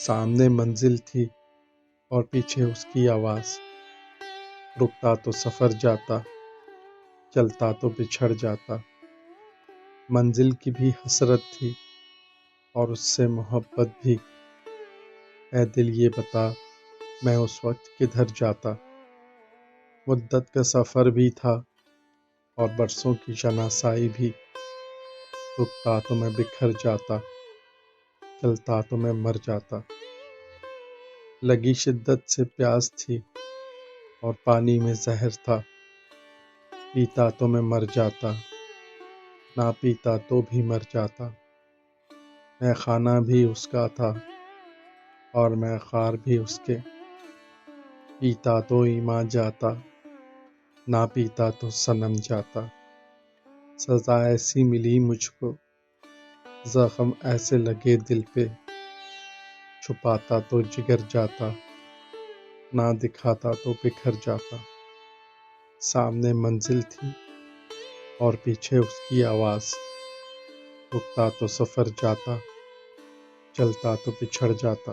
سامنے منزل تھی اور پیچھے اس کی آواز، رکتا تو سفر جاتا، چلتا تو بچھڑ جاتا۔ منزل کی بھی حسرت تھی اور اس سے محبت بھی، اے دل یہ بتا میں اس وقت کدھر جاتا۔ مدت کا سفر بھی تھا اور برسوں کی شناسائی بھی، رکتا تو میں بکھر جاتا، چلتا تو میں مر جاتا۔ لگی شدت سے پیاس تھی اور پانی میں زہر تھا، پیتا تو میں مر جاتا، نہ پیتا تو بھی مر جاتا۔ میں خانہ بھی اس کا تھا اور میں خار بھی اس کے، پیتا تو ایماں جاتا، نہ پیتا تو صنم جاتا۔ سزا ایسی ملی مجھ کو، زخم ایسے لگے دل پہ، چھپاتا تو جگر جاتا، نہ دکھاتا تو بکھر جاتا۔ سامنے منزل تھی اور پیچھے اس کی آواز، رکتا تو سفر جاتا، چلتا تو بچھڑ جاتا۔